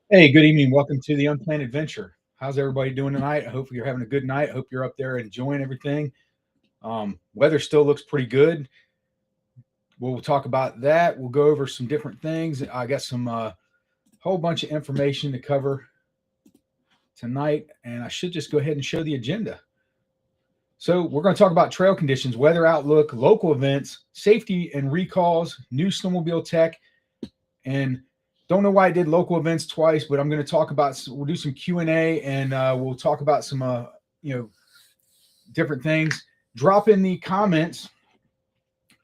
Hey, good evening. Welcome to the Unplanned Adventure. How's everybody doing tonight? I hope you're having a good night. I hope you're up there enjoying everything. Weather still looks pretty good. We'll talk about that. We'll go over some different things. I got some whole bunch of information to cover tonight, and I should just go ahead and show the agenda. So we're going to talk about trail conditions, weather outlook, local events, safety and recalls, new snowmobile tech, and don't know why I did local events twice, but I'm going to talk about. We'll do some Q&A, and we'll talk about some different things. Drop in the comments. I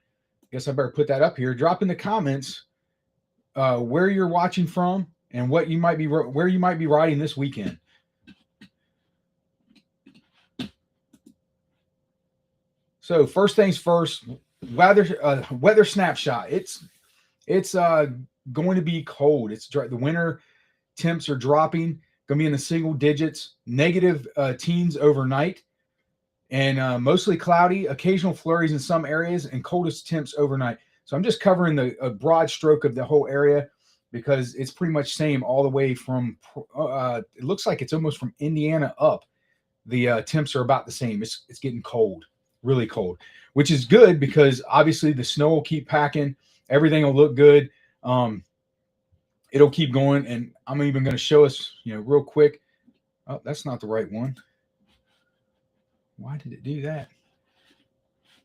guess I better put that up here. Drop in the comments where you're watching from and where you might be riding this weekend. So first things first, weather snapshot. It's going to be cold. The winter temps are dropping. Going to be in the single digits, negative teens overnight, and mostly cloudy. Occasional flurries in some areas, and coldest temps overnight. So I'm just covering a broad stroke of the whole area because it's pretty much same all the way from. It looks like it's almost from Indiana up. The temps are about the same. It's getting cold, really cold, which is good because obviously the snow will keep packing. Everything will look good. It'll keep going, and I'm even going to show us, real quick. Oh, that's not the right one. Why did it do that?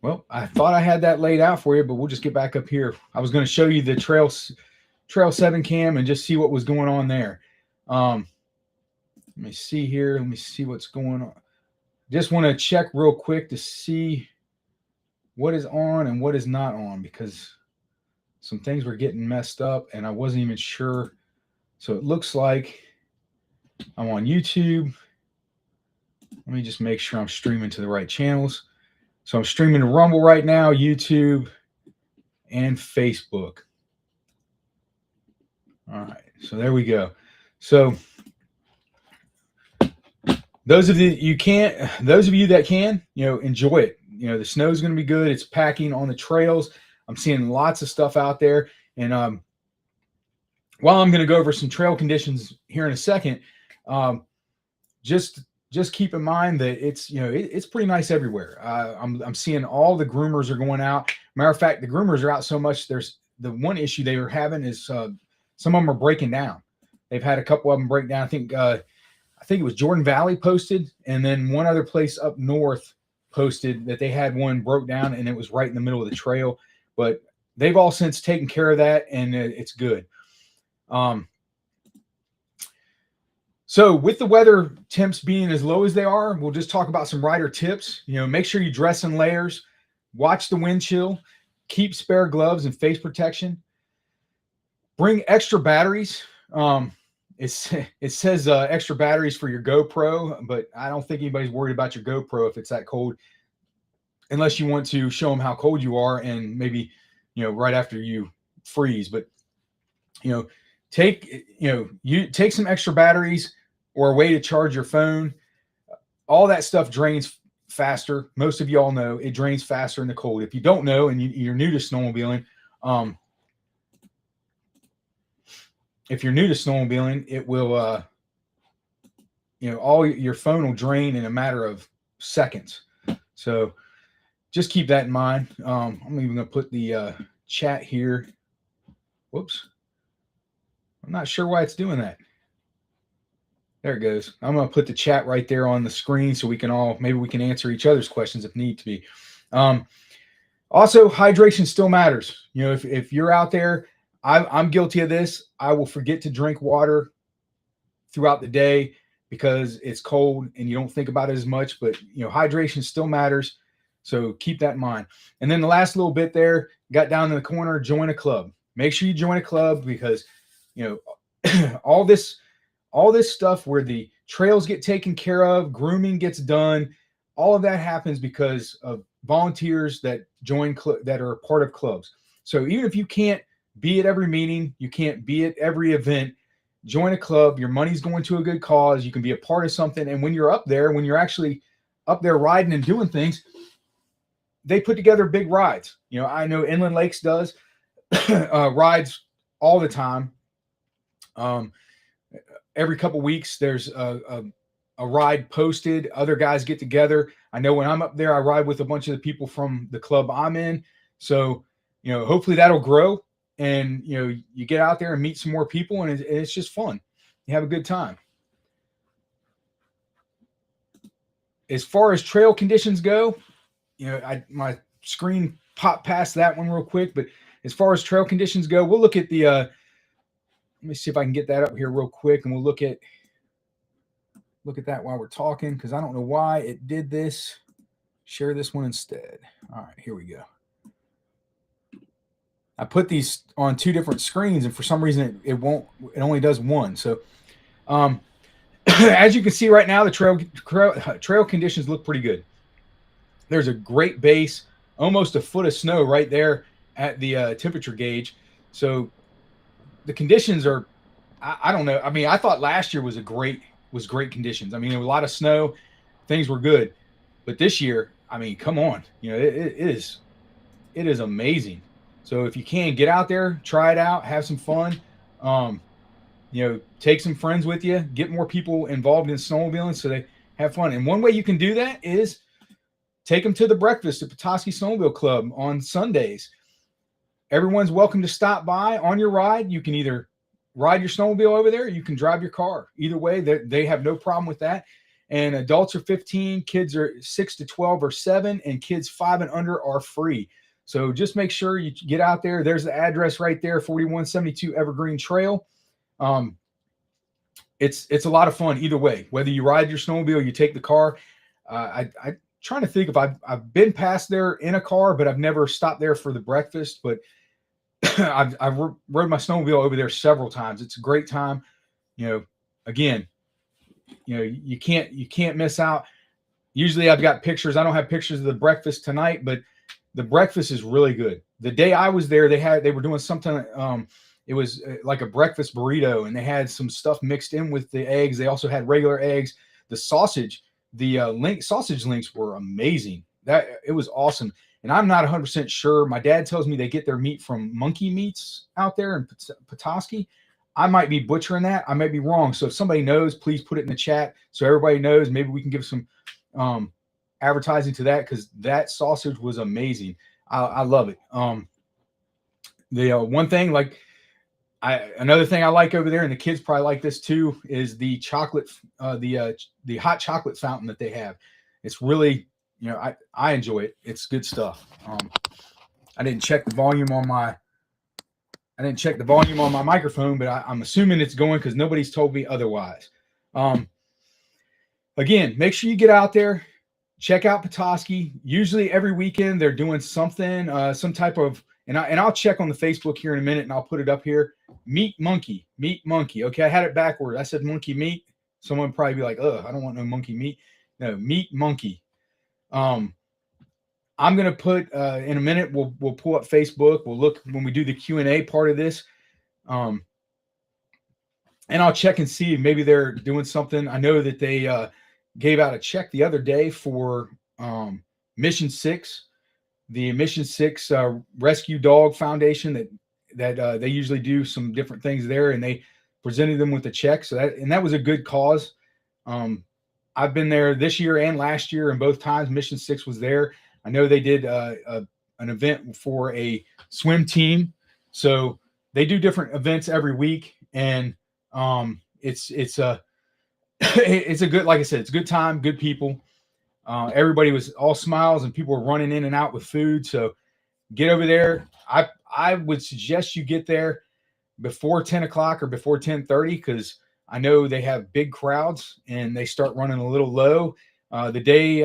Well, I thought I had that laid out for you, but we'll just get back up here. I was going to show you the Trail 7 cam and just see what was going on there. Let me see here. Let me see what's going on. Just want to check real quick to see what is on and what is not on because some things were getting messed up and I wasn't even sure. So it looks like I'm on YouTube. Let me just make sure I'm streaming to the right channels. So I'm streaming to Rumble right now, YouTube, and Facebook. All right, so there we go. So those of you that can, enjoy it. The snow's going to be good. It's packing on the trails. I'm seeing lots of stuff out there. And while I'm going to go over some trail conditions here in a second, just keep in mind that it's pretty nice everywhere. I'm seeing all the groomers are going out. Matter of fact, the groomers are out so much. There's the one issue they were having is some of them are breaking down. They've had a couple of them break down. I think it was Jordan Valley posted, and then one other place up north posted that they had one broke down, and it was right in the middle of the trail. But they've all since taken care of that, and it's good. So with the weather temps being as low as they are, we'll just talk about some rider tips. Make sure you dress in layers, watch the wind chill, keep spare gloves and face protection. Bring extra batteries. It says extra batteries for your GoPro, but I don't think anybody's worried about your GoPro if it's that cold, unless you want to show them how cold you are and maybe, right after you freeze. But, take some extra batteries or a way to charge your phone. All that stuff drains faster. Most of you all know it drains faster in the cold. If you don't know and you're new to snowmobiling, it will, all your phone will drain in a matter of seconds. So just keep that in mind. I'm even going to put the chat here. Whoops. I'm not sure why it's doing that. There it goes. I'm going to put the chat right there on the screen so we can answer each other's questions if need to be. Also, hydration still matters. If you're out there, I'm guilty of this. I will forget to drink water throughout the day because it's cold and you don't think about it as much, but hydration still matters. So keep that in mind. And then the last little bit there, got down in the corner, join a club. Make sure you join a club because, all this stuff where the trails get taken care of, grooming gets done, all of that happens because of volunteers that join that are a part of clubs. So even if you can't be at every meeting, you can't be at every event, join a club. Your money's going to a good cause. You can be a part of something. And when you're up there, when you're actually up there riding and doing things, they put together big rides. I know Inland Lakes does rides all the time. Every couple weeks, there's a ride posted. Other guys get together. I know when I'm up there, I ride with a bunch of the people from the club I'm in. So, hopefully that'll grow, and you get out there and meet some more people, and it's just fun. You have a good time. As far as trail conditions go, my screen popped past that one real quick, but as far as trail conditions go, we'll look at the. Let me see if I can get that up here real quick, and we'll look at that while we're talking, because I don't know why it did this. Share this one instead. All right, here we go. I put these on two different screens, and for some reason it won't. It only does one. So, as you can see right now, the trail conditions look pretty good. There's a great base, almost a foot of snow right there at the temperature gauge. So the conditions are, I don't know. I mean, I thought last year was great conditions. I mean, there was a lot of snow, things were good, but this year, I mean, come on, it is amazing. So if you can, get out there, try it out, have some fun. Take some friends with you, get more people involved in snowmobiling so they have fun. And one way you can do that is take them to the breakfast at Petoskey Snowmobile Club on Sundays. Everyone's welcome to stop by on your ride. You can either ride your snowmobile over there, or you can drive your car. Either way, they have no problem with that. And adults are 15, kids are 6 to 12 or 7, and kids 5 and under are free. So just make sure you get out there. There's the address right there, 4172 Evergreen Trail. It's a lot of fun either way, whether you ride your snowmobile or you take the car. I'm trying to think if I've been past there in a car, but I've never stopped there for the breakfast. But I've rode my snowmobile over there several times. It's a great time. Again, you can't miss out. Usually I've got pictures. I don't have pictures of the breakfast tonight, but the breakfast is really good. The day I was there, they were doing something. It was like a breakfast burrito, and they had some stuff mixed in with the eggs. They also had regular eggs. The sausage, sausage links were amazing. It was awesome. And I'm not 100% sure. My dad tells me they get their meat from Monkey Meats out there in Petoskey. I might be butchering that. I might be wrong. So if somebody knows, please put it in the chat so everybody knows. Maybe we can give some advertising to that, because that sausage was amazing. I love it. The one thing, another thing I like over there, and the kids probably like this too, is the chocolate, the hot chocolate fountain that they have. It's really, I enjoy it. It's good stuff. I didn't check the volume on my microphone, but I'm assuming it's going, because nobody's told me otherwise. Again, make sure you get out there, check out Petoskey. Usually every weekend they're doing something, some type of, and I'll check on the Facebook here in a minute, and I'll put it up here. Meet Monkey. Okay, I had it backwards. I said monkey meat. Someone would probably be like, "Ugh, I don't want no monkey meat." No, Meet Monkey. I'm gonna put in a minute. We'll pull up Facebook. We'll look when we do the Q&A part of this, and I'll check and see if maybe they're doing something. I know that they gave out a check the other day for Mission 6. The Mission 6 Rescue Dog Foundation that they usually do some different things there, and they presented them with a check. So that was a good cause. I've been there this year and last year, and both times Mission 6 was there. I know they did an event for a swim team, so they do different events every week, and it's a it's a good, like I said, it's a good time, good people. Everybody was all smiles, and people were running in and out with food. So get over there. I would suggest you get there before 10 o'clock or before 10:30, because I know they have big crowds and they start running a little low. The day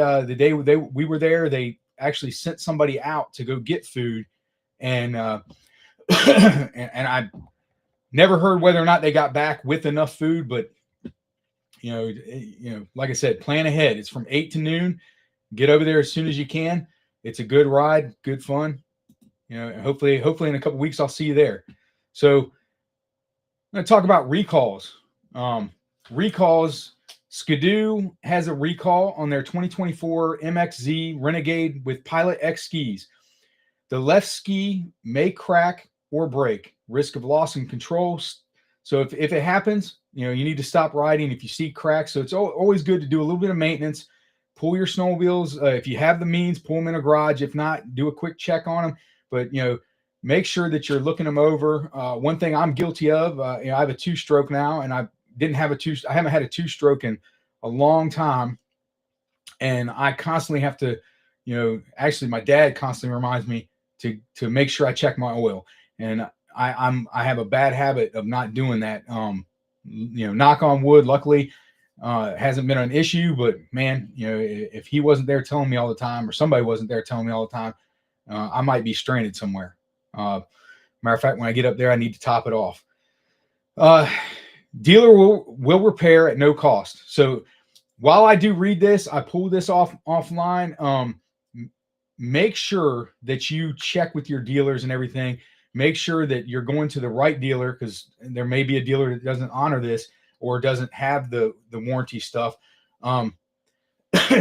we were there, they actually sent somebody out to go get food, and and I never heard whether or not they got back with enough food, but like I said, plan ahead. It's from 8 to noon. Get over there as soon as you can. It's a good ride, good fun. Hopefully in a couple weeks I'll see you there. So I'm going to talk about recalls. Recalls. Skidoo has a recall on their 2024 MXZ Renegade with Pilot X skis. The left ski may crack or break. Risk of loss in control. So if it happens, you need to stop riding if you see cracks. So it's always good to do a little bit of maintenance. Pull your snowmobiles. If you have the means, pull them in a garage. If not, do a quick check on them. But, make sure that you're looking them over. One thing I'm guilty of, I have a 2-stroke now, and I haven't had a 2-stroke in a long time. And I constantly have to, actually my dad constantly reminds me to make sure I check my oil. And I have a bad habit of not doing that. Knock on wood, luckily, it hasn't been an issue, but man, if he wasn't there telling me all the time, or somebody wasn't there telling me all the time, I might be stranded somewhere. Matter of fact, when I get up there, I need to top it off. Dealer will repair at no cost. So while I do read this, I pull this offline. Make sure that you check with your dealers and everything. Make sure that you're going to the right dealer, because there may be a dealer that doesn't honor this or doesn't have the warranty stuff.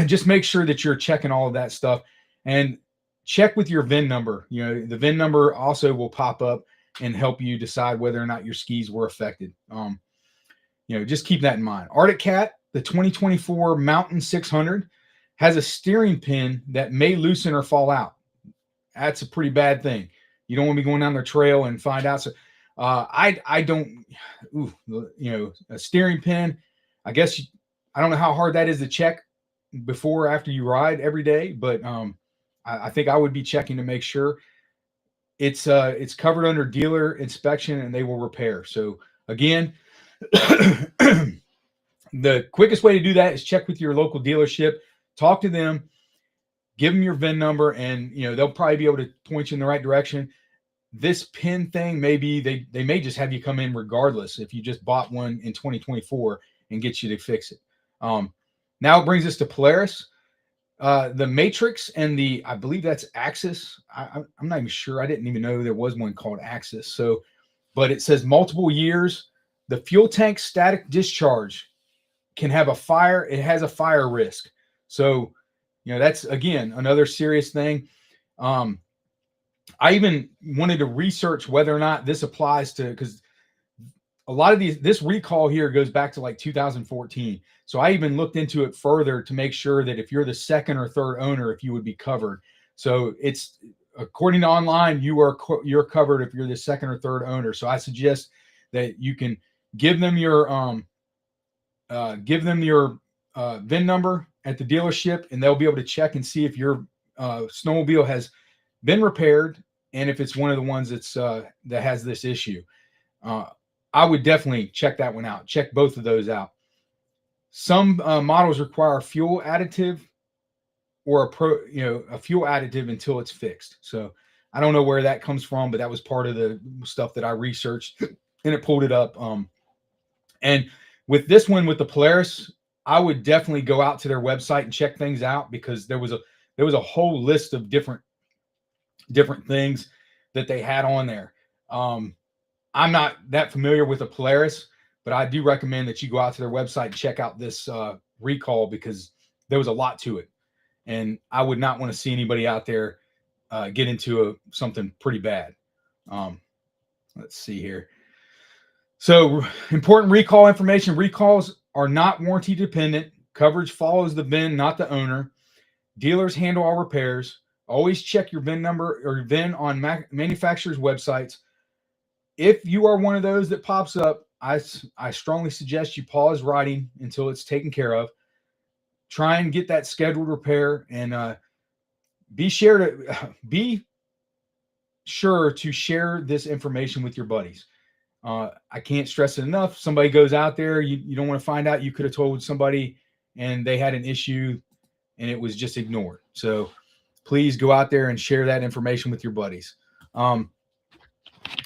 Just make sure that you're checking all of that stuff, and check with your VIN number. The VIN number also will pop up and help you decide whether or not your skis were affected. Just keep that in mind. Arctic Cat, the 2024 Mountain 600, has a steering pin that may loosen or fall out. That's a pretty bad thing. You don't want to be going down the trail and find out. So I don't, a steering pin, I guess, I don't know how hard that is to check before or after you ride every day, but I think I would be checking to make sure. It's covered under dealer inspection, and they will repair. So again, the quickest way to do that is check with your local dealership, talk to them, give them your VIN number, and they'll probably be able to point you in the right direction. This pin thing, maybe they may just have you come in regardless if you just bought one in 2024 and get you to fix it. Now it brings us to Polaris. The Matrix and I believe that's Axis. I'm not even sure. I didn't even know there was one called Axis. So, but it says multiple years. The fuel tank static discharge can have a fire. It has a fire risk. So, that's again another serious thing. I even wanted to research whether or not this applies to, because a lot of this recall here goes back to like 2014. So I even looked into it further to make sure that if you're the second or third owner, if you would be covered. So it's, according to online, you're covered if you're the second or third owner. So I suggest that you can give them your VIN number at the dealership, and they'll be able to check and see if your snowmobile has been repaired, and if it's one of the ones that has this issue. I would definitely check that one out. Check both of those out. Some models require fuel additive or a fuel additive until it's fixed. So I don't know where that comes from, but that was part of the stuff that I researched, and it pulled it up. And with this one, with the Polaris, I would definitely go out to their website and check things out, because there was a whole list of different things that they had on there. I'm not that familiar with a Polaris, but I do recommend that you go out to their website and check out this recall, because there was a lot to it, and I would not want to see anybody out there get into something pretty bad. Let's see here. So, important recall information. Recalls are not warranty dependent. Coverage follows the VIN, not the owner. Dealers handle all repairs. Always check your VIN number or VIN on manufacturers' websites. If you are one of those that pops up, I strongly suggest you pause riding until it's taken care of. Try and get that scheduled repair, and be sure to share this information with your buddies. I can't stress it enough. Somebody goes out there, you don't want to find out you could have told somebody and they had an issue and it was just ignored. So please go out there and share that information with your buddies. I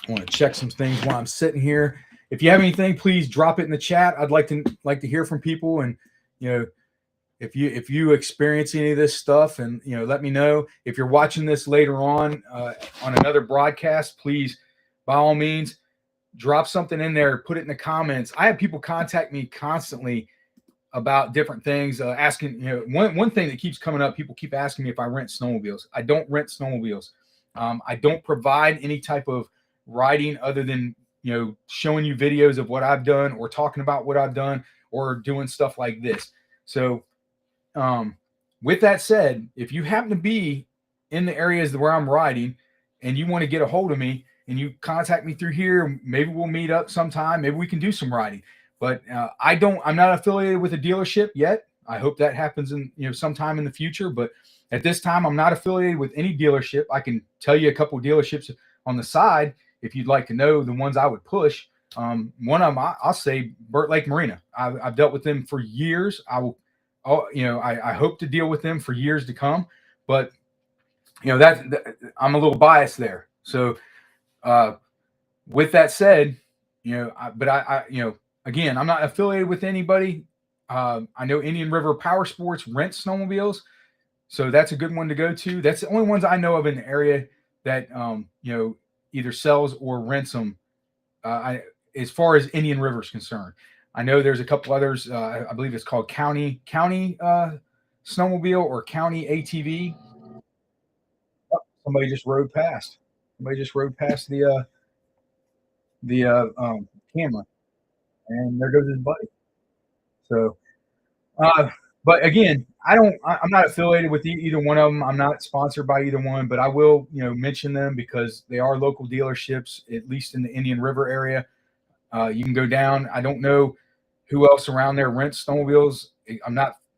want to check some things while I'm sitting here. If you have anything, please drop it in the chat. I'd like to hear from people, and if you experience any of this stuff, and let me know. If you're watching this later on another broadcast, please, by all means, drop something in there, put it in the comments. I have people contact me constantly about different things, asking, one thing that keeps coming up, people keep asking me if I rent snowmobiles. I don't rent snowmobiles. I don't provide any type of riding other than, showing you videos of what I've done, or talking about what I've done, or doing stuff like this. So, um, with that said, if you happen to be in the areas where I'm riding and you want to get a hold of me and you contact me through here, maybe we'll meet up sometime. Maybe we can do some riding. But I'm not affiliated with a dealership yet. I hope that happens in sometime in the future. But at this time, I'm not affiliated with any dealership. I can tell you a couple dealerships on the side if you'd like to know the ones I would push. One of them, I'll say Burt Lake Marina. I've dealt with them for years. I hope to deal with them for years to come. But that I'm a little biased there. So uh, with that said, again, I'm not affiliated with anybody. I know Indian River Power Sports rents snowmobiles, so that's a good one to go to. That's the only ones I know of in the area that either sells or rents them. As far as Indian River is concerned, I know there's a couple others. I believe it's called County Snowmobile or County ATV. Oh, somebody just rode past. Somebody just rode past the camera, and there goes his buddy. So, uh, but again, I'm not affiliated with either one of them. I'm not sponsored by either one, but I will, mention them because they are local dealerships, at least in the Indian River area. You can go down. I don't know who else around there rents snowmobiles.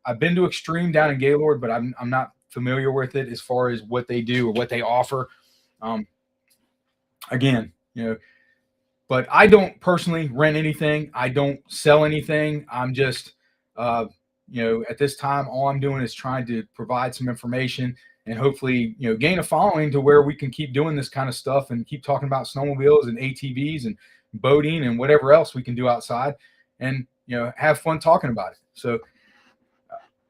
I've been to Extreme down in Gaylord, but I'm not familiar with it as far as what they do or what they offer. Um, again, but I don't personally rent anything. I don't sell anything. I'm just, at this time, all I'm doing is trying to provide some information and hopefully, gain a following to where we can keep doing this kind of stuff and keep talking about snowmobiles and ATVs and boating and whatever else we can do outside, and have fun talking about it. So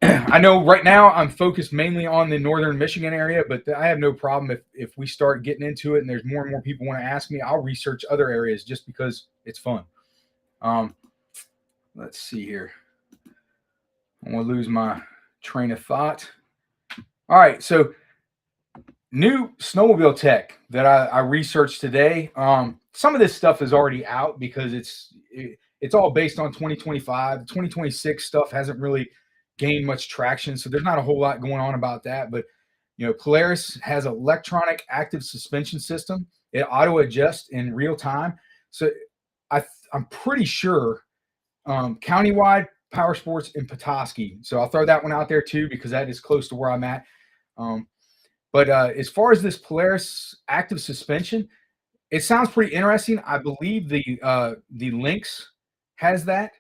I know right now I'm focused mainly on the northern Michigan area, but I have no problem if we start getting into it and there's more and more people want to ask me, I'll research other areas just because it's fun. Um, let's see here. I want to lose my train of thought. All right, so new snowmobile tech that I researched today. Some of this stuff is already out because it's all based on 2025. 2026 stuff hasn't really gained much traction, so there's not a whole lot going on about that. But Polaris has an electronic active suspension system. It auto adjusts in real time. So I'm pretty sure countywide Power Sports in Petoskey. So I'll throw that one out there too because that is close to where I'm at. But as far as this Polaris active suspension, it sounds pretty interesting. I believe the Lynx has that,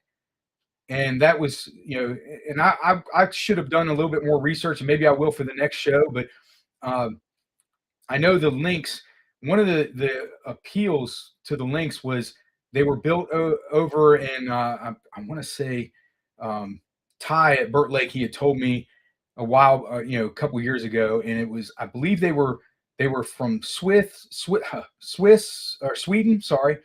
and that was and I should have done a little bit more research, and maybe I will for the next show. But I know the Lynx. One of the appeals to the Lynx was they were built over in I want to say Ty at Burt Lake. He had told me a while, a couple years ago, and it was, I believe they were from Swiss or Sweden, sorry,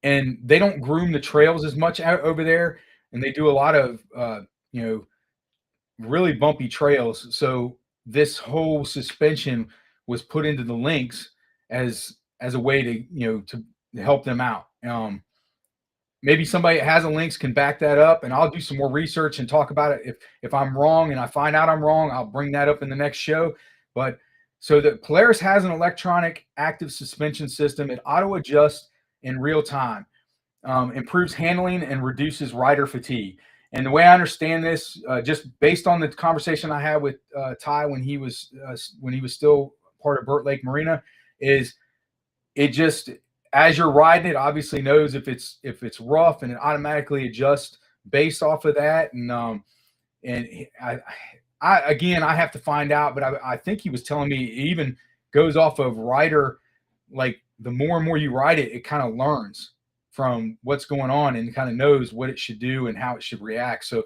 and they don't groom the trails as much out over there, and they do a lot of really bumpy trails. So this whole suspension was put into the Lynx as a way to help them out. Maybe somebody that has a Lynx can back that up, and I'll do some more research and talk about it. If I'm wrong and I find out I'm wrong, I'll bring that up in the next show. But so the Polaris has an electronic active suspension system. It auto adjusts in real time, improves handling and reduces rider fatigue. And the way I understand this, just based on the conversation I had with Ty when he was still part of Burt Lake Marina, is it just, as you're riding, it obviously knows if it's rough, and it automatically adjusts based off of that. And I have to find out, but I think he was telling me it even goes off of rider, like the more and more you ride it, it kind of learns from what's going on and kind of knows what it should do and how it should react. So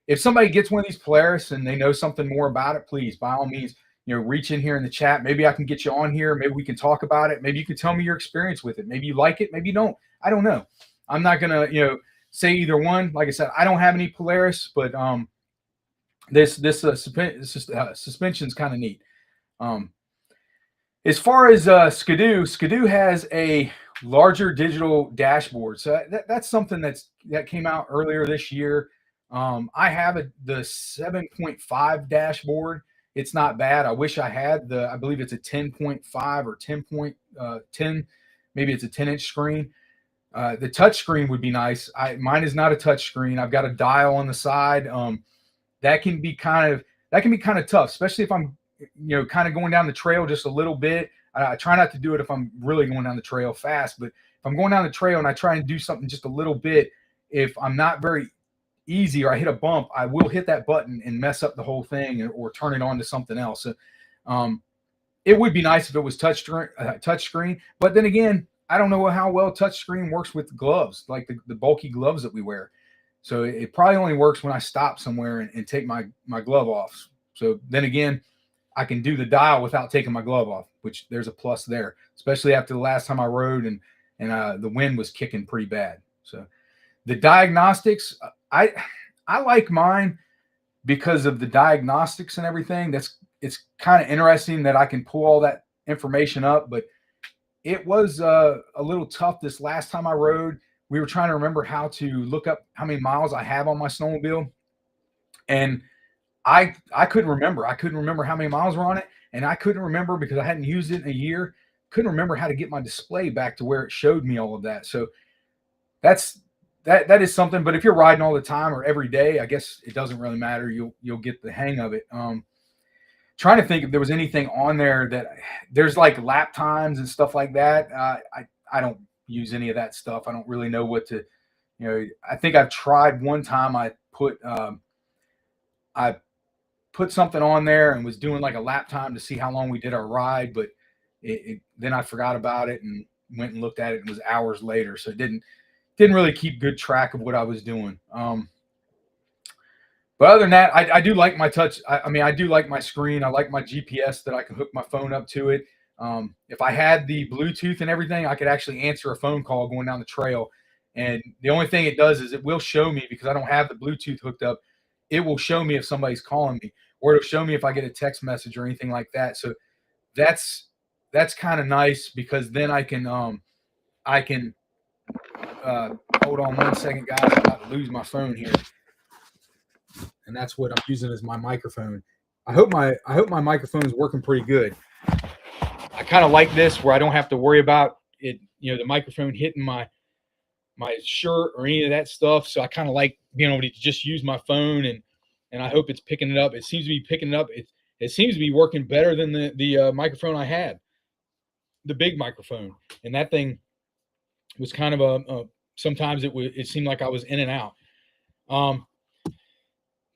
if somebody gets one of these Polaris and they know something more about it, please, by all means, reach in here in the chat. Maybe I can get you on here. Maybe we can talk about it. Maybe you can tell me your experience with it. Maybe you like it. Maybe you don't. I don't know. I'm not going to, say either one. Like I said, I don't have any Polaris, but this suspension is kind of neat. As far as Skidoo has a larger digital dashboard. So that's something that came out earlier this year. I have the 7.5 dashboard. It's not bad. I wish I had I believe it's a 10.5 or 10, maybe it's a 10-inch screen. The touch screen would be nice. Mine is not a touch screen. I've got a dial on the side. That can be kind of tough, especially if I'm kind of going down the trail just a little bit. I try not to do it if I'm really going down the trail fast, but if I'm going down the trail and I try and do something just a little bit, if I'm not very easy or I hit a bump, I will hit that button and mess up the whole thing or turn it on to something else. So it would be nice if it was touch screen, but then again, I don't know how well touch screen works with gloves, like the bulky gloves that we wear. So it probably only works when I stop somewhere and take my glove off. So then again, I can do the dial without taking my glove off, which there's a plus there, especially after the last time I rode and the wind was kicking pretty bad. So the diagnostics, I like mine because of the diagnostics and everything. It's kind of interesting that I can pull all that information up, but it was a little tough this last time I rode. We were trying to remember how to look up how many miles I have on my snowmobile, and I couldn't remember. I couldn't remember how many miles were on it, and I couldn't remember because I hadn't used it in a year. Couldn't remember how to get my display back to where it showed me all of that. So that is something. But if you're riding all the time or every day, I guess it doesn't really matter. You'll get the hang of it. Trying to think if there was anything on there that there's like lap times and stuff like that. I don't use any of that stuff. I don't really know what to, I think I've tried one time. I put something on there and was doing like a lap time to see how long we did our ride, but then I forgot about it and went and looked at it and it was hours later. So it didn't really keep good track of what I was doing. But other than that, I do like my touch. I do like my screen. I like my GPS that I can hook my phone up to it. If I had the Bluetooth and everything, I could actually answer a phone call going down the trail. And the only thing it does is it will show me, because I don't have the Bluetooth hooked up, it will show me if somebody's calling me, or it'll show me if I get a text message or anything like that. So that's kind of nice, because then I can hold on one second, guys. I'm about to lose my phone here. And that's what I'm using as my microphone. I hope my microphone is working pretty good. I kind of like this where I don't have to worry about it, the microphone hitting my shirt or any of that stuff. So I kind of like being able to just use my phone, and I hope it's picking it up. It seems to be picking it up. It seems to be working better than the microphone I had, the big microphone. And that thing was kind of sometimes it seemed like I was in and out.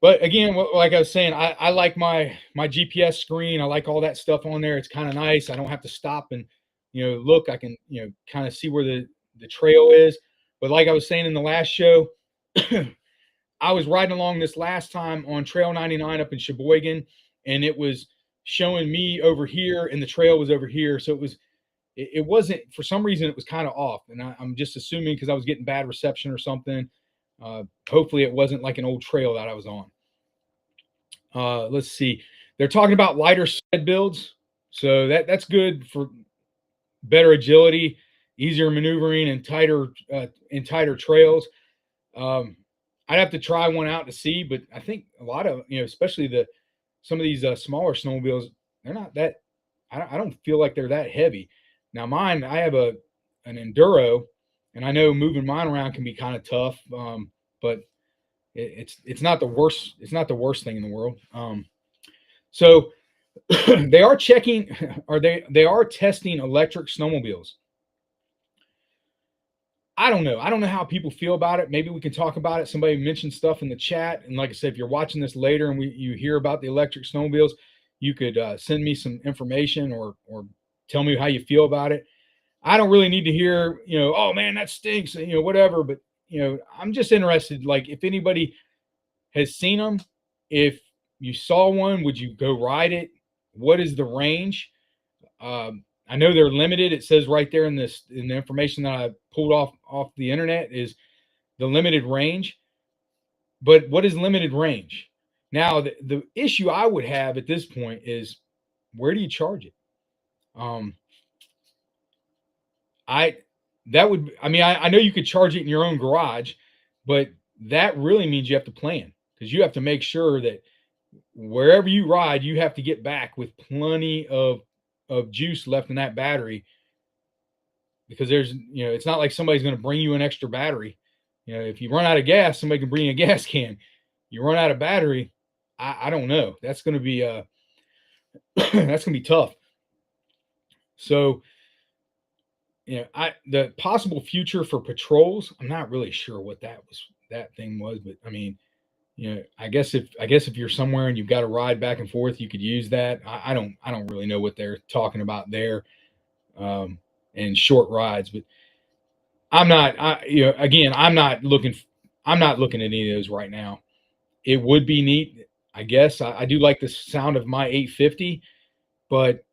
But again, like I was saying, I like my GPS screen. I like all that stuff on there. It's kind of nice. I don't have to stop and look. I can kind of see where the trail is. But like I was saying in the last show, I was riding along this last time on Trail 99 up in Sheboygan, and it was showing me over here, and the trail was over here. So it wasn't, for some reason, it was kind of off. And I'm just assuming because I was getting bad reception or something. Hopefully it wasn't like an old trail that I was on. Let's see. They're talking about lighter sled builds. So that's good for better agility, easier maneuvering, and tighter trails. I'd have to try one out to see, but I think a lot of, especially some of these smaller snowmobiles, they're not that, I don't feel like they're that heavy. Now mine, I have an enduro, and I know moving mine around can be kind of tough, but it's not the worst. It's not the worst thing in the world. So they are checking, or they are testing electric snowmobiles. I don't know. I don't know how people feel about it. Maybe we can talk about it. Somebody mentioned stuff in the chat, and like I said, if you're watching this later and you hear about the electric snowmobiles, you could send me some information or tell me how you feel about it. I don't really need to hear, oh man, that stinks, whatever. But, I'm just interested, like if anybody has seen them, if you saw one, would you go ride it? What is the range? I know they're limited. It says right there in the information that I pulled off the internet is the limited range. But what is limited range? Now, the issue I would have at this point is, where do you charge it? Um, I I mean, I know you could charge it in your own garage, but that really means you have to plan because you have to make sure that wherever you ride, you have to get back with plenty of juice left in that battery because there's it's not like somebody's going to bring you an extra battery. If you run out of gas, somebody can bring you a gas can. You run out of battery, I don't know. That's going to be that's going to be tough. So I the possible future for patrols, I'm not really sure what that thing was, but I mean, I guess if you're somewhere and you've got to ride back and forth, you could use that. I don't really know what they're talking about there, and short rides, but I'm not. Again, I'm not looking at any of those right now. It would be neat, I guess. I do like the sound of my 850, but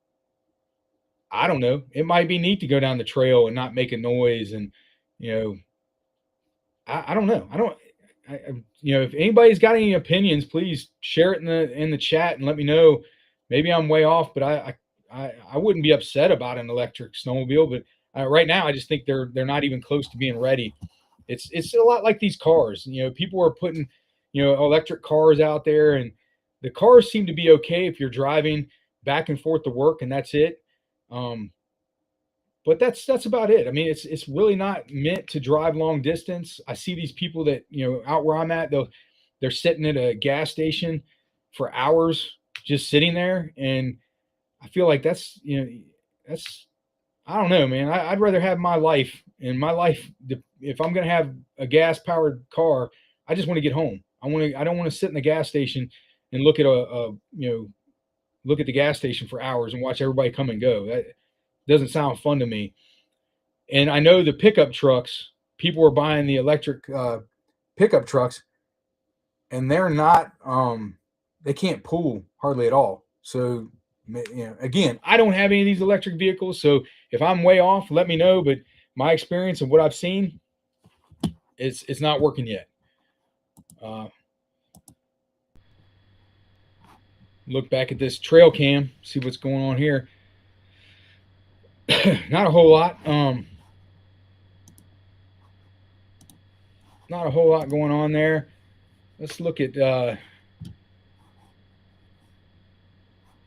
I don't know. It might be neat to go down the trail and not make a noise, and you know, I don't know. I don't. If anybody's got any opinions, please share it in the chat and let me know. Maybe I'm way off, but I wouldn't be upset about an electric snowmobile. But right now, I just think they're not even close to being ready. It's a lot like these cars. People are putting electric cars out there, and the cars seem to be okay if you're driving back and forth to work, and that's it. Um, but that's about it. I mean, it's really not meant to drive long distance. I see these people that out where I'm at, they're sitting at a gas station for hours just sitting there, and I feel like that's I don't know, man. I'd rather have my life, and my life. If I'm gonna have a gas powered car, I just want to get home. I don't want to sit in the gas station and look at look at the gas station for hours and watch everybody come and go. That doesn't sound fun to me. And I know the pickup trucks, people are buying the electric pickup trucks, and they're not, they can't pull hardly at all. So, again, I don't have any of these electric vehicles. So if I'm way off, let me know. But my experience and what I've seen, it's not working yet. Uh, look back at this trail cam, see what's going on here. Not a whole lot. Not a whole lot going on there. Let's look at.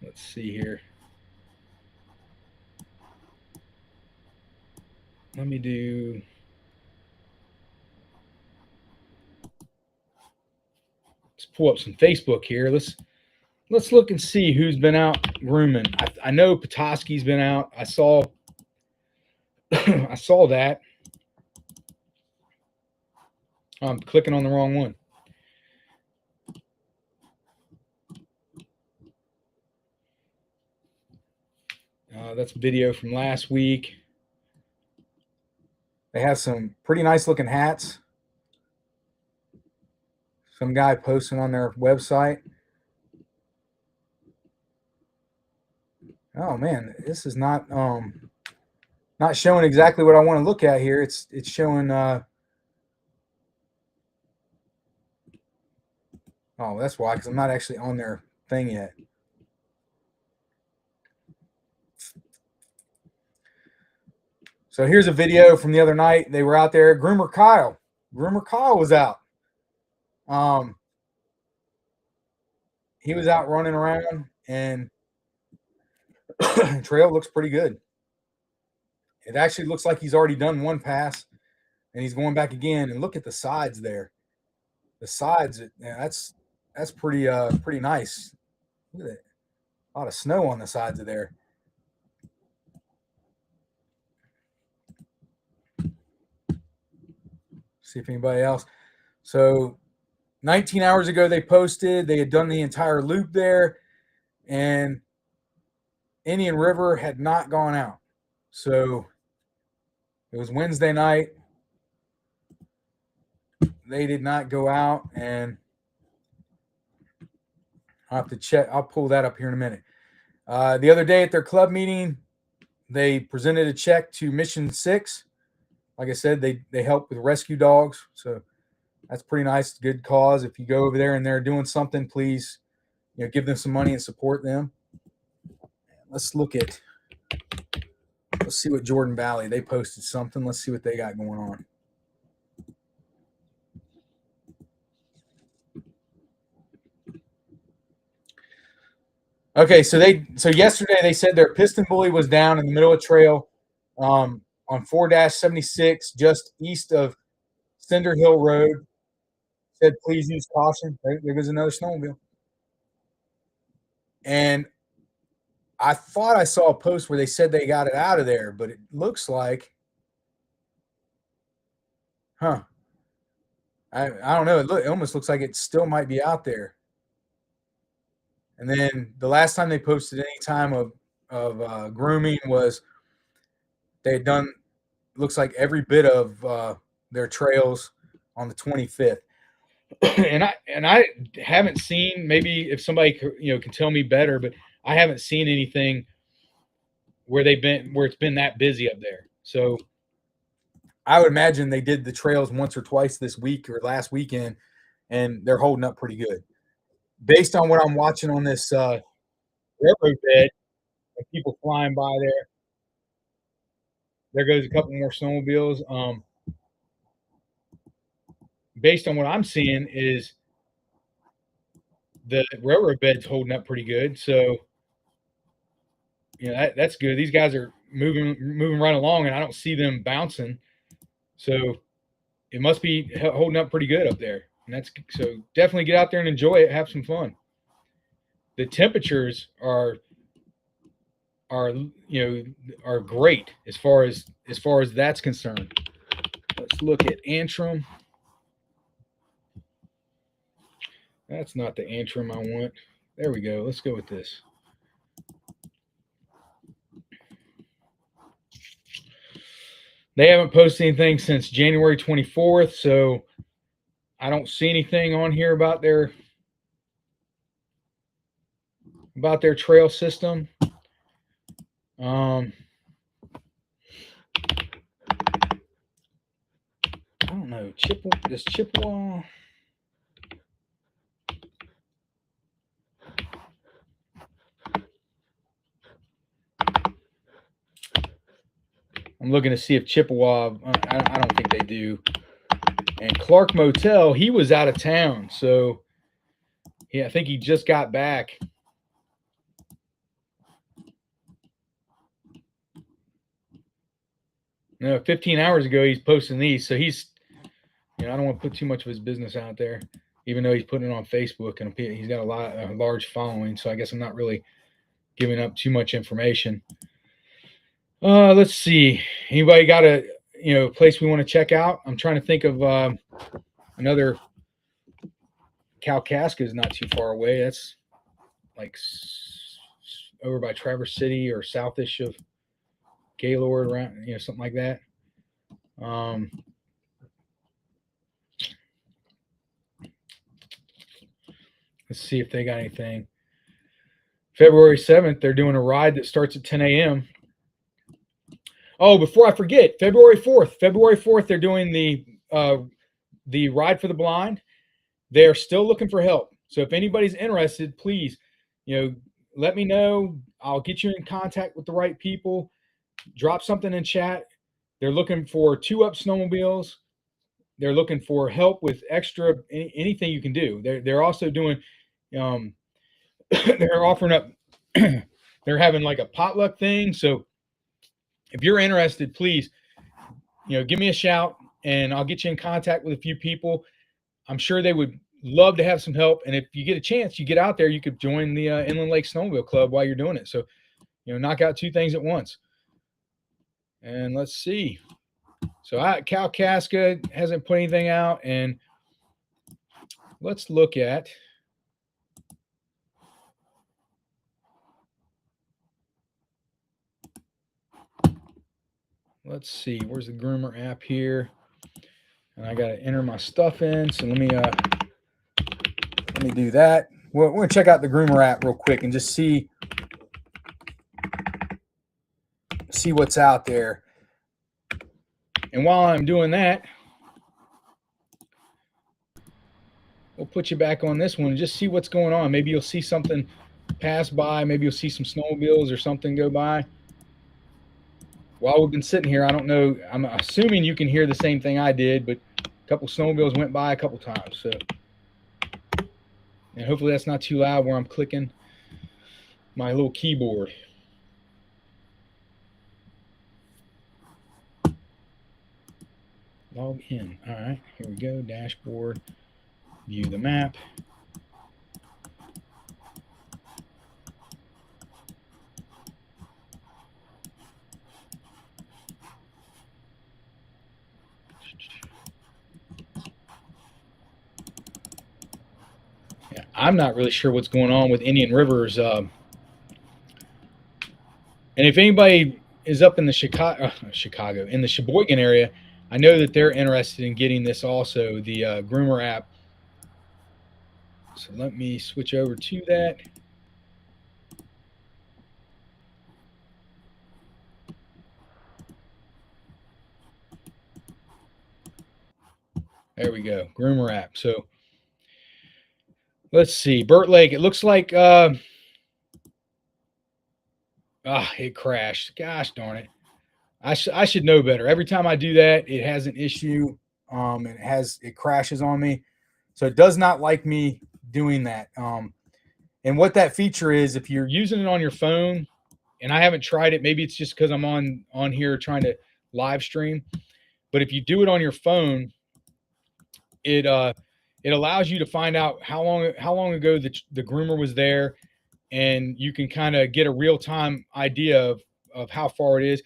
Let's see here. Let me do. Let's pull up some Facebook here. Let's look and see who's been out grooming. I know Petoskey's been out. I saw I saw that. I'm clicking on the wrong one. That's a video from last week. They have some pretty nice looking hats. Some guy posting on their website. Oh man, this is not showing exactly what I want to look at here. It's showing oh, that's why, because I'm not actually on their thing yet. So here's a video from the other night. They were out there. Groomer Kyle was out. He was out running around, and trail looks pretty good. It actually looks like he's already done one pass, and he's going back again. And look at the sides there. The sides, that's pretty nice. Look at that. A lot of snow on the sides of there. See if anybody else. So 19 hours ago they posted, they had done the entire loop there, and Indian River had not gone out. So it was Wednesday night. They did not go out, and I'll have to check. I'll pull that up here in a minute. The other day at their club meeting, they presented a check to Mission 6. Like I said, they help with rescue dogs. So that's pretty nice. Good cause. If you go over there and they're doing something, please give them some money and support them. Let's look at Let's see what Jordan Valley, they posted something. Let's see what they got going on. Okay, so yesterday they said their piston buoy was down in the middle of trail on 4-76 just east of Cinder Hill Road. Said please use caution. There goes another snowmobile. And I thought I saw a post where they said they got it out of there, but it looks like, I don't know. It almost looks like it still might be out there. And then the last time they posted any time of grooming was they had done, looks like every bit of their trails on the 25th. and I haven't seen, maybe if somebody can tell me better, but I haven't seen anything where it's been that busy up there. So I would imagine they did the trails once or twice this week or last weekend, and they're holding up pretty good. Based on what I'm watching on this railroad bed and people flying by there, there goes a couple more snowmobiles. Based on what I'm seeing is the railroad bed's holding up pretty good. So, that's good. These guys are moving right along, and I don't see them bouncing. So it must be holding up pretty good up there. And so definitely get out there and enjoy it. Have some fun. The temperatures are great as far as that's concerned. Let's look at Antrim. That's not the Antrim I want. There we go. Let's go with this. They haven't posted anything since January 24th, so I don't see anything on here about their trail system. I don't know. Chippewa. I'm looking to see if Chippewa, I don't think they do. And Clark Motel, he was out of town. So, I think he just got back. No, 15 hours ago, he's posting these. So I don't want to put too much of his business out there, even though he's putting it on Facebook and he's got a large following. So I guess I'm not really giving up too much information. Let's see. Anybody got a place we want to check out? I'm trying to think of another. Kalkaska is not too far away. That's like over by Traverse City or southish of Gaylord, around something like that. Let's see if they got anything. February 7th, they're doing a ride that starts at 10 a.m. Oh, before I forget, February 4th, they're doing the Ride for the Blind. They're still looking for help. So if anybody's interested, please, let me know. I'll get you in contact with the right people. Drop something in chat. They're looking for 2-up snowmobiles. They're looking for help with extra anything you can do. They're also doing, they're offering up, they're having like a potluck thing. So if you're interested, please, give me a shout and I'll get you in contact with a few people. I'm sure they would love to have some help. And if you get a chance, you get out there, you could join the Inland Lake Snowmobile Club while you're doing it. So, knock out 2 things at once. And let's see. So Kalkaska hasn't put anything out. And let's look at. Let's see. Where's the groomer app here? And I got to enter my stuff in. So let me do that. We're going to check out the groomer app real quick and just see what's out there. And while I'm doing that, we'll put you back on this one and just see what's going on. Maybe you'll see something pass by. Maybe you'll see some snowmobiles or something go by. while we've been sitting here, I don't know. I'm assuming you can hear the same thing I did, but a couple snowmobiles went by a couple times. So, and hopefully that's not too loud where I'm clicking my little keyboard. Log in. All right, here we go. Dashboard. View the map. Yeah, I'm not really sure what's going on with Indian Rivers. And if anybody is up in the Chicago, in the Sheboygan area, I know that they're interested in getting this also, the Groomer app. So let me switch over to that. There we go, Groomer app. So let's see, Burt Lake. It looks like it crashed. Gosh darn it! I should know better. Every time I do that, it has an issue. It crashes on me, so it does not like me doing that. And what that feature is, if you're using it on your phone, and I haven't tried it, maybe it's just because I'm on here trying to live stream. But if you do it on your phone, it allows you to find out how long ago the groomer was there, and you can kind of get a real time idea of how far it is.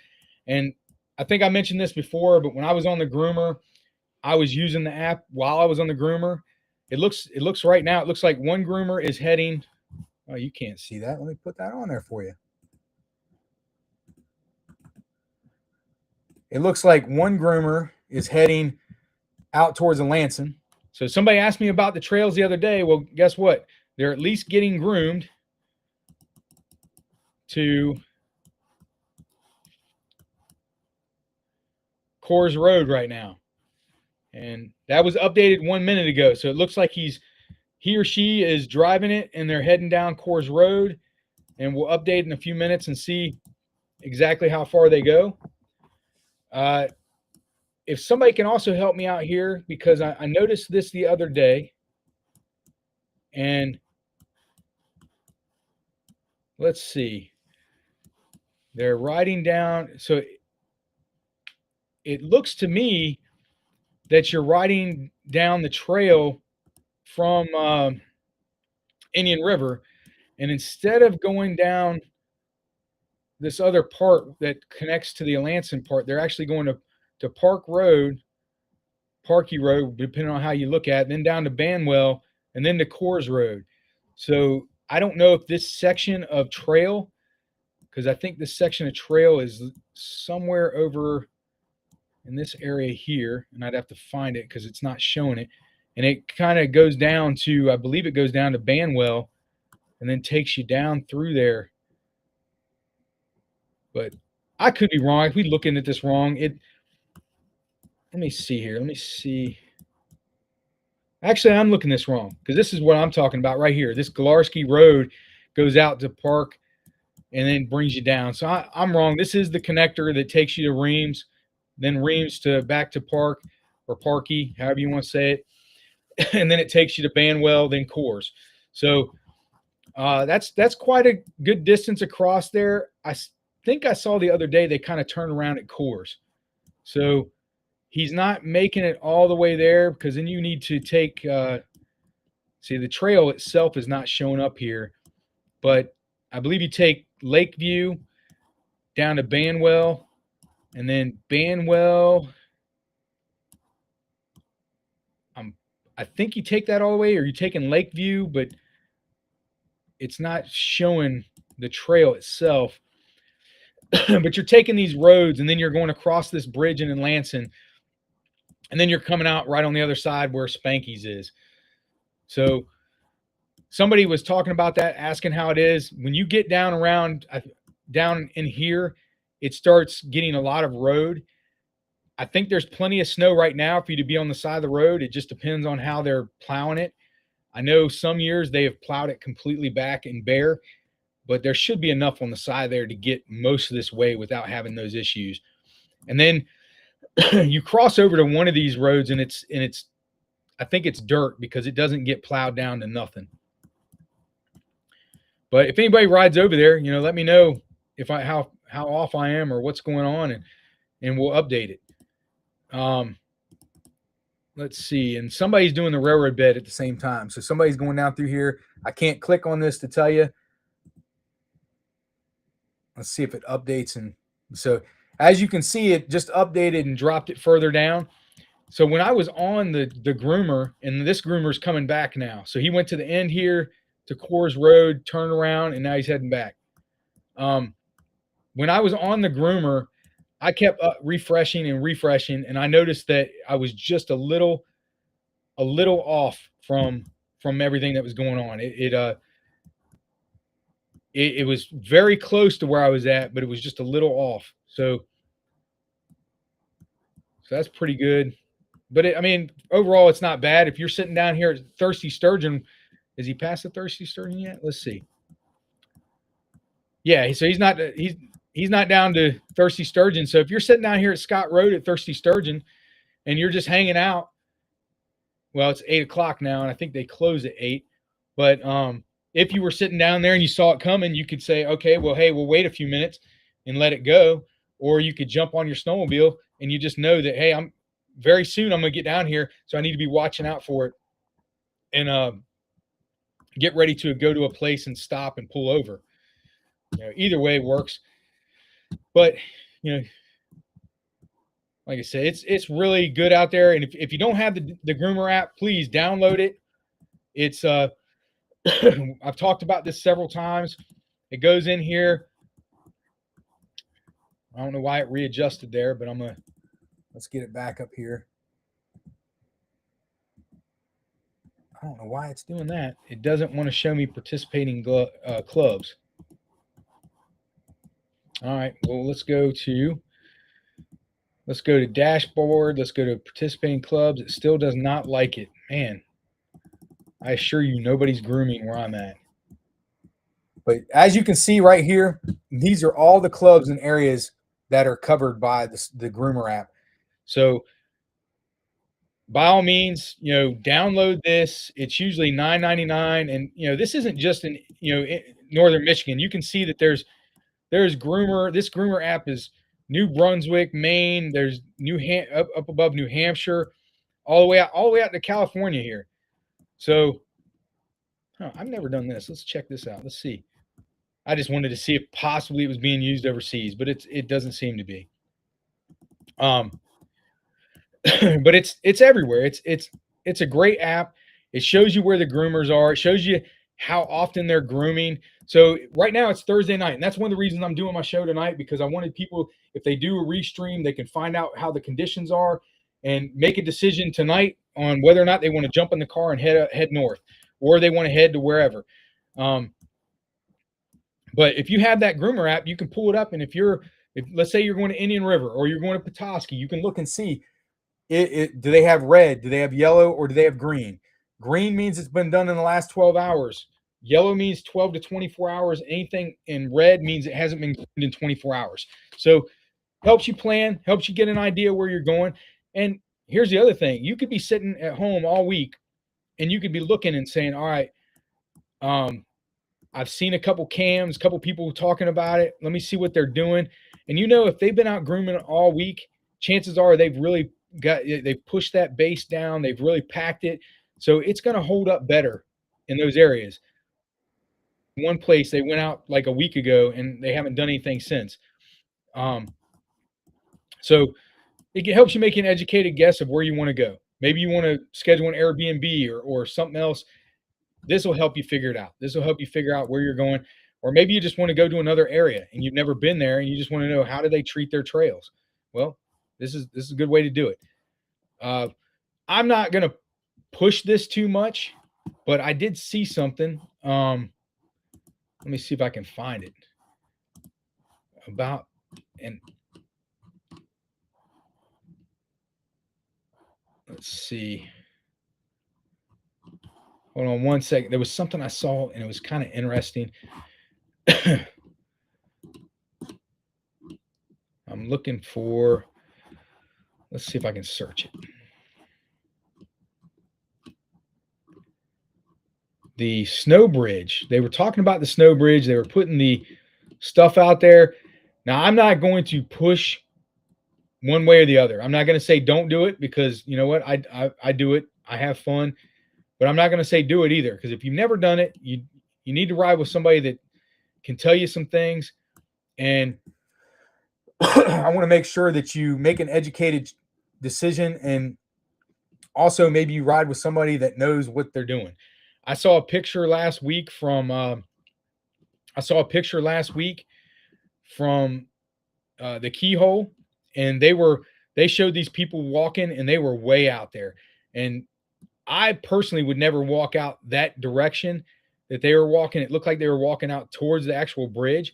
And I think I mentioned this before, but when I was on the groomer, I was using the app while I was on the groomer. It looks right now, it looks like one groomer is heading. Oh, you can't see that. Let me put that on there for you. It looks like one groomer is heading out towards Lansing. So somebody asked me about the trails the other day. Well, guess what? They're at least getting groomed to Coors Road right now. And that was updated 1 minute ago. So it looks like he or she is driving it, and they're heading down Coors Road. And we'll update in a few minutes and see exactly how far they go. If somebody can also help me out here, because I noticed this the other day, and let's see. They're riding down. So it looks to me that you're riding down the trail from Indian River, and instead of going down this other part that connects to the Lansing part, they're actually going to Parky Road, depending on how you look at it, then down to Banwell, and then to Coors Road. So I don't know if this section of trail, because I think this section of trail is somewhere over in this area here, and I'd have to find it because it's not showing it. And it kind of goes down to, I believe it goes down to Banwell and then takes you down through there. But I could be wrong. I could be looking at this wrong. Let me see here. Let me see. Actually, I'm looking this wrong, because this is what I'm talking about right here. This Galarski Road goes out to Park and then brings you down. So I'm wrong. This is the connector that takes you to Reams, then Reams to back to Park, or Parky, however you want to say it. And then it takes you to Banwell, then Coors. So that's quite a good distance across there. I think I saw the other day they kind of turned around at Coors. So he's not making it all the way there, because then you need to take see, the trail itself is not showing up here, but I believe you take Lakeview down to Banwell, and then Banwell, I think you take that all the way, or you're taking Lakeview, but it's not showing the trail itself. But you're taking these roads, and then you're going across this bridge in Lansing, and then you're coming out right on the other side where Spanky's is. So somebody was talking about that, asking how it is. When you get down in here, it starts getting a lot of road. I think there's plenty of snow right now for you to be on the side of the road. It just depends on how they're plowing it. I know some years they have plowed it completely back and bare. but there should be enough on the side there to get most of this way without having those issues. And then you cross over to one of these roads, and it's I think it's dirt because it doesn't get plowed down to nothing. But if anybody rides over there, let me know if I how off I am or what's going on, and we'll update it. Um, let's see. And somebody's doing the railroad bed at the same time, so somebody's going down through here. I can't click on this to tell you. Let's see if it updates. And so as you can see, it just updated and dropped it further down. So when I was on the groomer, and this groomer's coming back now. So he went to the end here to Coors Road, turned around, and now he's heading back. When I was on the groomer, I kept refreshing and refreshing, and I noticed that I was just a little off from everything that was going on. It was very close to where I was at, but it was just a little off. So that's pretty good. But I mean, overall, it's not bad. If you're sitting down here at Thirsty Sturgeon, is he past the Thirsty Sturgeon yet? Let's see. Yeah, so he's not down to Thirsty Sturgeon. So if you're sitting down here at Scott Road at Thirsty Sturgeon, and you're just hanging out, well, it's 8 o'clock now, and I think they close at 8. But if you were sitting down there and you saw it coming, you could say, okay, well, hey, we'll wait a few minutes and let it go. Or you could jump on your snowmobile, and you just know that, hey, very soon I'm going to get down here, so I need to be watching out for it, and get ready to go to a place and stop and pull over. Either way works. But like I said, it's really good out there. And if you don't have the groomer app, please download it. It's I've talked about this several times. It goes in here. I don't know why it readjusted there, but let's get it back up here. I don't know why it's doing that. It doesn't want to show me participating clubs. All right, well, let's go to dashboard. Let's go to participating clubs. It still does not like it. Man, I assure you, nobody's grooming where I'm at. But as you can see right here, these are all the clubs and areas that are covered by the groomer app. So by all means, download this. It's usually $9.99, and this isn't just in northern Michigan. You can see that there's groomer. This groomer app is New Brunswick, Maine. There's up above New Hampshire, all the way out to California here. So I've never done this. Let's check this out. Let's see. I just wanted to see if possibly it was being used overseas, but it doesn't seem to be. But it's everywhere. It's a great app. It shows you where the groomers are. It shows you how often they're grooming. So right now it's Thursday night, and that's one of the reasons I'm doing my show tonight, because I wanted people, if they do a restream, they can find out how the conditions are and make a decision tonight on whether or not they want to jump in the car and head north, or they want to head to wherever. But if you have that groomer app, you can pull it up, and if let's say you're going to Indian River or you're going to Petoskey, you can look and see do they have red, do they have yellow, or do they have green? Green means it's been done in the last 12 hours. Yellow means 12 to 24 hours. Anything in red means it hasn't been cleaned in 24 hours. So helps you plan, helps you get an idea where you're going. And here's the other thing. You could be sitting at home all week, and you could be looking and saying, all right, I've seen a couple cams, a couple people talking about it. Let me see what they're doing. And if they've been out grooming all week, chances are they've pushed that base down. They've really packed it. So it's going to hold up better in those areas. One place they went out like a week ago, and they haven't done anything since. So it helps you make an educated guess of where you want to go. Maybe you want to schedule an Airbnb or something else. This will help you figure it out. This will help you figure out where you're going. Or maybe you just want to go to another area and you've never been there, and you just want to know, how do they treat their trails? Well, this is a good way to do it. I'm not going to push this too much, but I did see something. Let me see if I can find it let's see. Hold on one second. There was something I saw, and it was kind of interesting. I'm looking for, let's see if I can search it. The snow bridge. They were talking about the snow bridge. They were putting the stuff out there. Now, I'm not going to push one way or the other. I'm not going to say don't do it, because you know what? I do it. I have fun, but I'm not going to say do it either, because if you've never done it, you need to ride with somebody that can tell you some things. And I want to make sure that you make an educated decision, and also maybe you ride with somebody that knows what they're doing. I saw a picture last week from the Keyhole, and they showed these people walking, and they were way out there. And I personally would never walk out that direction that they were walking. It looked like they were walking out towards the actual bridge,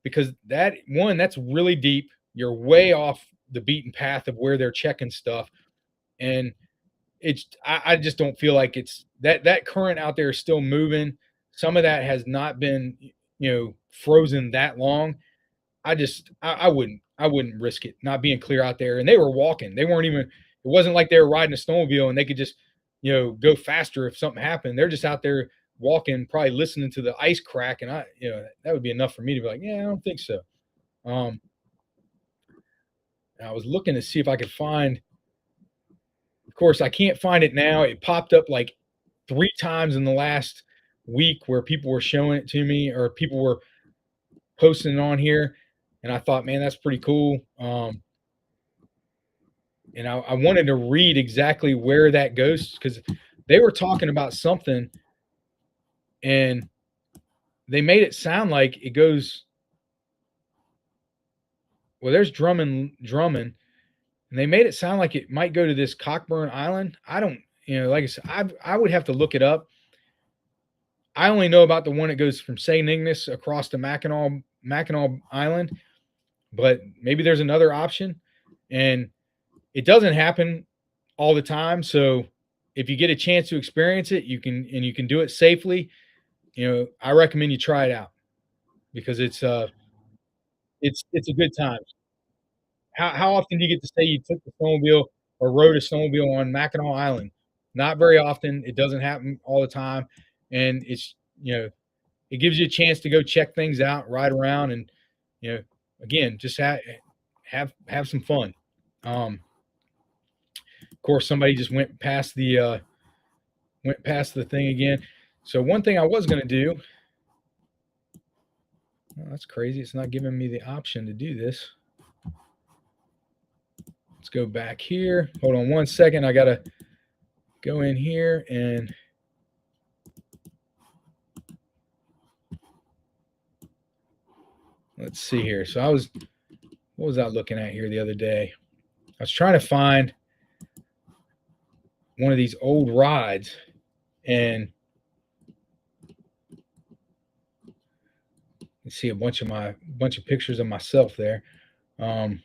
because that's really deep. You're way off the beaten path of where they're checking stuff. And I just don't feel like it's that current out there is still moving. Some of that has not been, frozen that long. I wouldn't risk it not being clear out there. And they were walking. They weren't even, it wasn't like they were riding a snowmobile and they could just, go faster if something happened. They're just out there walking, probably listening to the ice crack. And that would be enough for me to be like, yeah, I don't think so. Um, I was looking to see if I could find, of course, I can't find it now. It popped up like 3 times in the last week where people were showing it to me, or people were posting it on here. And I thought, man, that's pretty cool. And I wanted to read exactly where that goes, because they were talking about something, and they made it sound like it goes. Well, there's Drummond, and they made it sound like it might go to this Cockburn Island. I don't, like I said, I would have to look it up. I only know about the one that goes from St. Ignace across to Mackinac Island, but maybe there's another option. And it doesn't happen all the time. So if you get a chance to experience it, you can do it safely. I recommend you try it out, because it's a good time. How often do you get to say you took the snowmobile or rode a snowmobile on Mackinac Island? Not very often. It doesn't happen all the time. And it gives you a chance to go check things out, ride around, and again, just have some fun. Of course, somebody just went past the thing again. So one thing I was going to do. Oh, that's crazy. It's not giving me the option to do this. Let's go back here. Hold on one second. I got to go in here and let's see here. So what was I looking at here the other day? I was trying to find one of these old rides, and you see a bunch of pictures of myself there. I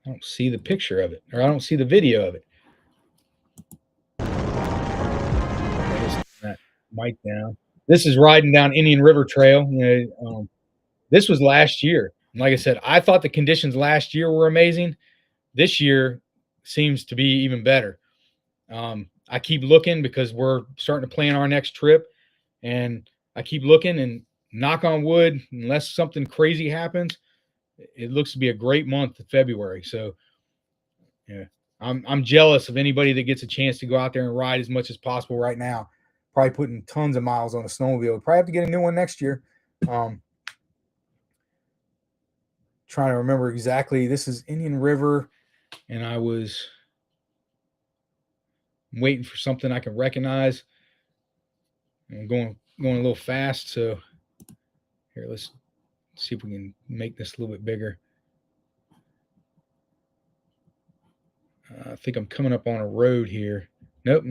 don't see the picture of it, or I don't see the video of it. That mic down. This is riding down Indian River Trail. This was last year. And like I said, I thought the conditions last year were amazing. This year seems to be even better. I keep looking, because we're starting to plan our next trip, and I keep looking, and knock on wood, unless something crazy happens, it looks to be a great month of February. So yeah, I'm jealous of anybody that gets a chance to go out there and ride as much as possible right now. Probably putting tons of miles on a snowmobile. Probably have to get a new one next year. Trying to remember exactly. This is Indian River, and I was waiting for something I can recognize. I'm going a little fast, so here, let's see if we can make this a little bit bigger. I think I'm coming up on a road here. Nope.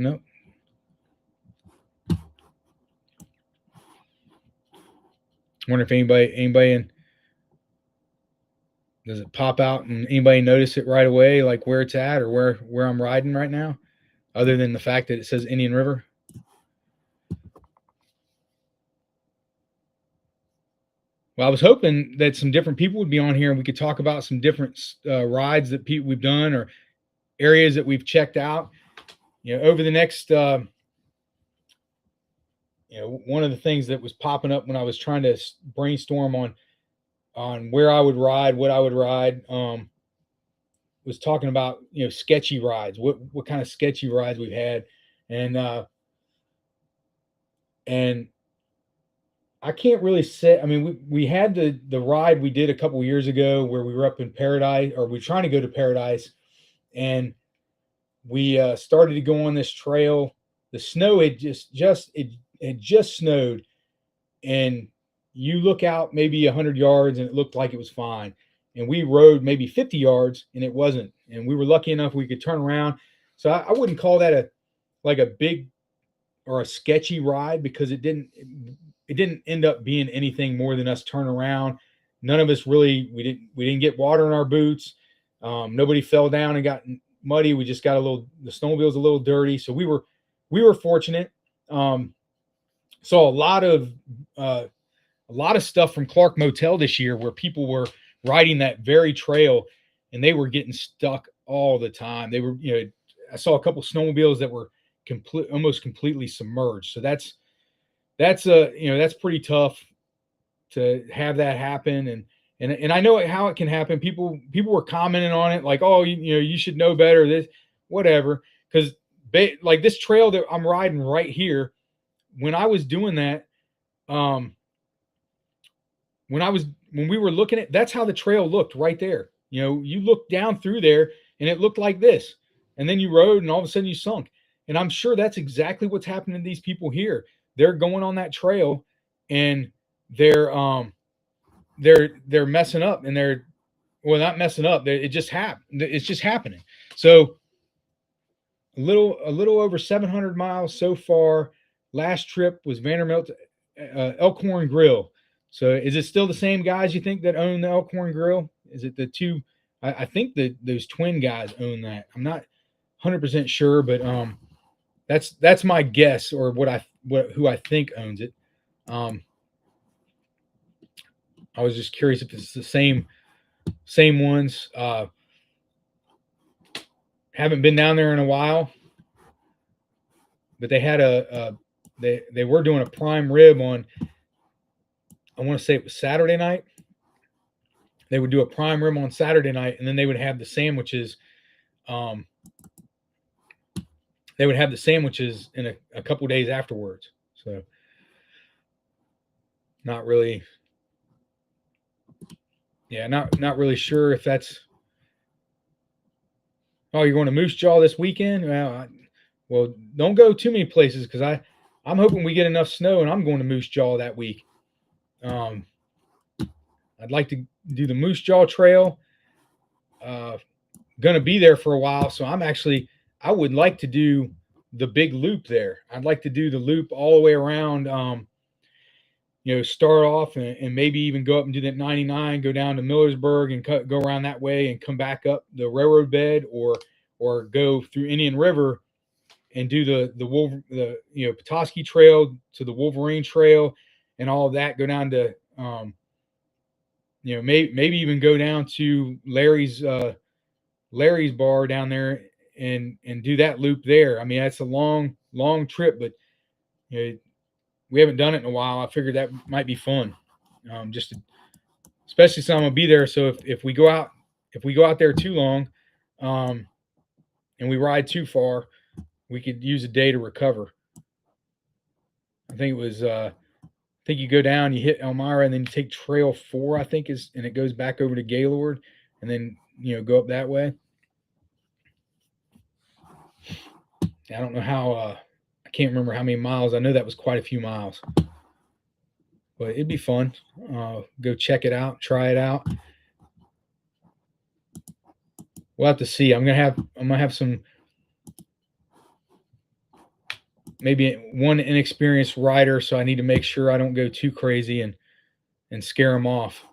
Wonder if anybody in, does it pop out and anybody notice it right away, like where it's at or where I'm riding right now? other than the fact that it says Indian River. Well, I was hoping that some different people would be on here and we could talk about some different rides that we've done or areas that we've checked out. Over the next, one of the things that was popping up when I was trying to brainstorm on where I would ride, what I would ride, was talking about sketchy rides. What kind of sketchy rides we've had, and I can't really say. I mean, we had the ride we did a couple of years ago where we were up in Paradise, or we were trying to go to Paradise, and we started to go on this trail. The snow had just snowed, and you look out maybe 100 yards and it looked like it was fine, and we rode maybe 50 yards and it wasn't, and we were lucky enough we could turn around. So I wouldn't call that a big or a sketchy ride, because it didn't end up being anything more than us turn around. None of us really, we didn't get water in our boots. Nobody fell down and got muddy. We just got the snowmobile's a little dirty. So we were fortunate. Saw a lot of stuff from Clark Motel this year where people were riding that very trail and they were getting stuck all the time. They were, I saw a couple snowmobiles that were almost completely submerged. So that's pretty tough to have that happen. And I know how it can happen. People were commenting on it like, oh, you should know better, this, whatever. Because like this trail that I'm riding right here, when I was doing that, when we were looking at, that's how the trail looked right there. You looked down through there and it looked like this, and then you rode and all of a sudden you sunk. And I'm sure that's exactly what's happening to these people here. They're going on that trail and they're messing up, and not messing up. It just happened. It's just happening. So a little over 700 miles so far. Last trip was Vanderbilt Elkhorn Grill. So is it still the same guys you think that own the Elkhorn Grill? Is it the two? I think that those twin guys own that. I'm not 100% sure, but that's my guess, or who I think owns it. I was just curious if it's the same ones. Haven't been down there in a while, but they had they were doing a prime rib on, I want to say it was Saturday night. They would do a prime rib on Saturday night, and then they would have the sandwiches. They would have the sandwiches in a couple days afterwards. So not really, not really sure if that's. Oh, you're going to Moose Jaw this weekend? Well, don't go too many places, because I'm hoping we get enough snow, and I'm going to Moose Jaw that week. I'd like to do the Moose Jaw Trail. Going to be there for a while, so I would like to do the big loop there. I'd like to do the loop all the way around. Start off and maybe even go up and do that 99, go down to Millersburg and go around that way and come back up the railroad bed, or go through Indian River and do the Petoskey Trail to the Wolverine Trail and all of that. Go down to maybe even go down to Larry's bar down there and do that loop there. I mean, that's a long trip, but we haven't done it in a while. I figured that might be fun, especially since I'm gonna be there. So if we go out there too long, and we ride too far, we could use a day to recover. I think you go down, you hit Elmira, and then you take Trail 4, I think and it goes back over to Gaylord, and then go up that way. I don't know how. I can't remember how many miles. I know that was quite a few miles, but it'd be fun. Go check it out, try it out. We'll have to see. I'm gonna have some, maybe one inexperienced rider, so I need to make sure I don't go too crazy and scare them off.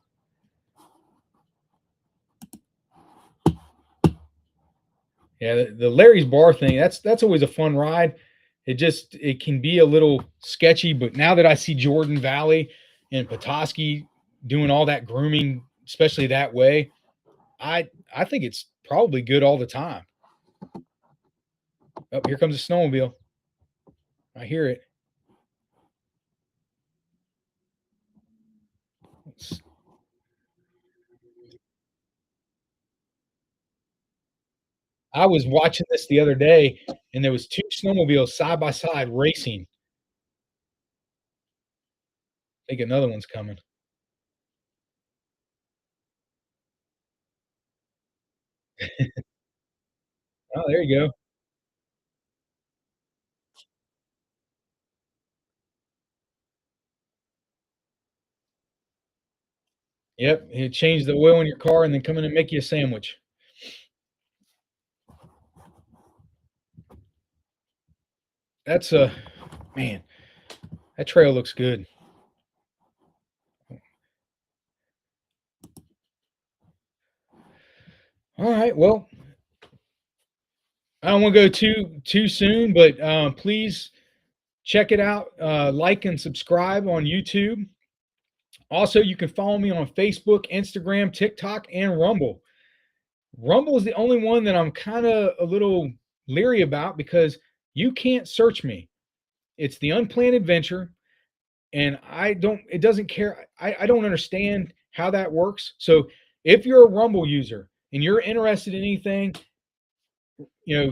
Yeah, the Larry's Bar thing, that's always a fun ride. It can be a little sketchy, but now that I see Jordan Valley and Petoskey doing all that grooming, especially that way, I think it's probably good all the time. Oh, here comes a snowmobile. I hear it. I was watching this the other day, and there was 2 snowmobiles side by side racing. I think another one's coming. Oh, there you go. Yep, you change the oil in your car and then come in and make you a sandwich. That's a man, that trail looks good. All right, well, I don't wanna go too soon, but, please check it out, like and subscribe on YouTube. Also, you can follow me on Facebook, Instagram, TikTok, and Rumble. Rumble is the only one that I'm kinda a little leery about because you can't search me. It's the Unplanned Adventure, and I don't it doesn't care. I don't understand how that works. So, if you're a Rumble user and you're interested in anything,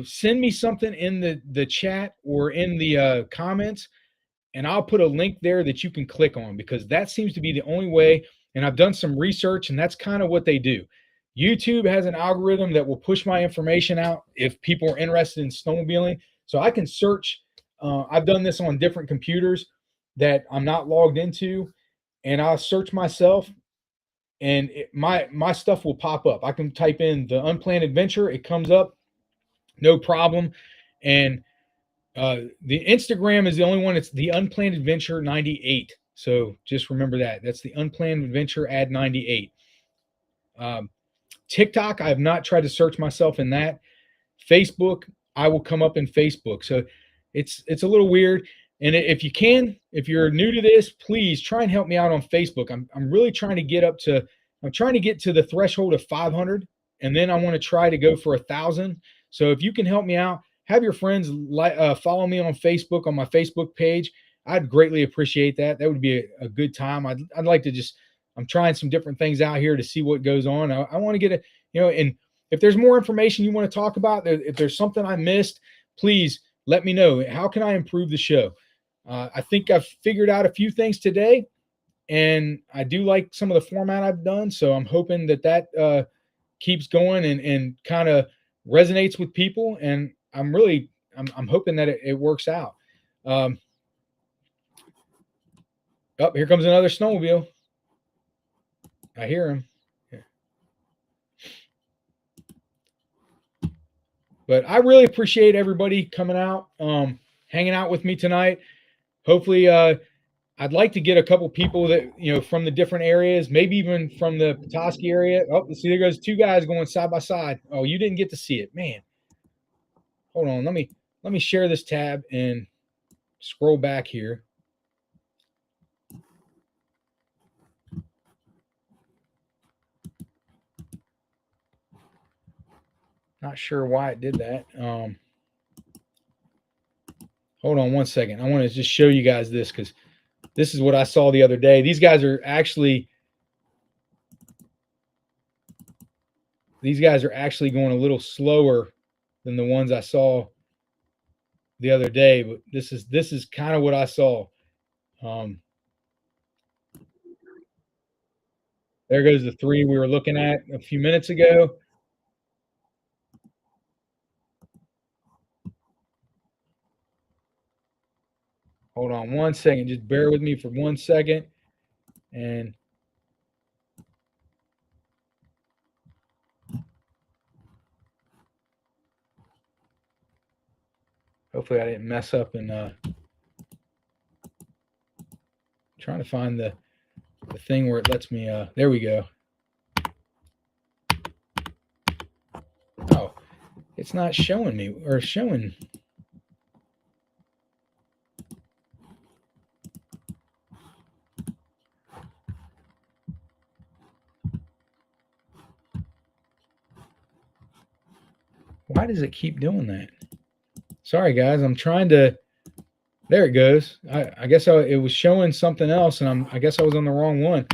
send me something in the chat or in the, comments, and I'll put a link there that you can click on because that seems to be the only way. And I've done some research, and that's kind of what they do. YouTube has an algorithm that will push my information out if people are interested in snowmobiling. So I can search. I've done this on different computers that I'm not logged into, and I'll search myself, and my stuff will pop up. I can type in the Unplanned Adventure, it comes up, no problem. And the Instagram is the only one. It's the Unplanned Adventure 98. So just remember that. That's the Unplanned Adventure ad 98. Um, TikTok, I have not tried to search myself in that. Facebook, I will come up in Facebook. So it's a little weird. And if you can, if you're new to this, please try and help me out on Facebook. I'm really trying to get up to I'm trying to get to the threshold of 500, and then I want to try to go for 1,000. So if you can help me out, have your friends follow me on Facebook on my Facebook page. I'd greatly appreciate that. That would be a good time. I'd like to just I'm trying some different things out here to see what goes on. I want to get a and if there's more information you want to talk about, if there's something I missed, please let me know. How can I improve the show? I think I've figured out a few things today, and I do like some of the format I've done. So I'm hoping that keeps going and kind of resonates with people. And I'm hoping that it works out. Um, oh, here comes another snowmobile. I hear him. Yeah. But I really appreciate everybody coming out, hanging out with me tonight. Hopefully, I'd like to get a couple people that from the different areas, maybe even from the Petoskey area. Oh, see, there goes 2 guys going side by side. Oh, you didn't get to see it, man. Hold on, let me share this tab and scroll back here. Not sure why it did that. Hold on one second. I want to just show you guys this because this is what I saw the other day. These guys are actually going a little slower than the ones I saw the other day, but this is kind of what I saw. Um, there goes the 3 we were looking at a few minutes ago. Hold on one second. Just bear with me for 1 second, and hopefully I didn't mess up and trying to find the thing where it lets me. There we go. Oh, It's not showing me or showing. Why does it keep doing that? Sorry, guys. I'm trying to. There it goes. I guess it was showing something else, and I guess I was on the wrong one.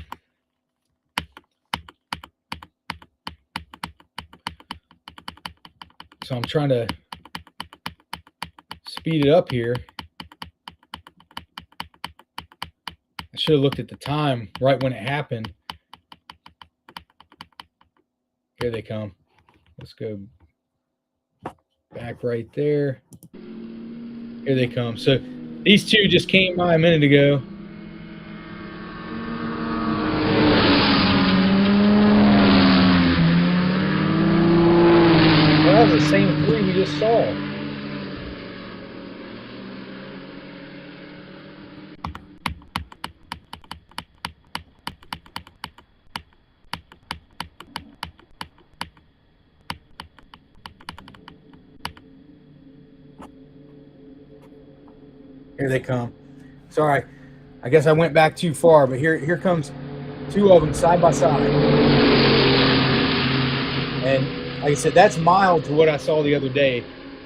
So I'm trying to speed it up here. I should have looked at the time right when it happened. Here they come. Let's go back right there. Here they come. So these two just came by a minute ago. Well, the same three we just saw. Here they come. Sorry, I guess I went back too far, but here comes two of them side by side. And like I said, that's mild to what I saw the other day.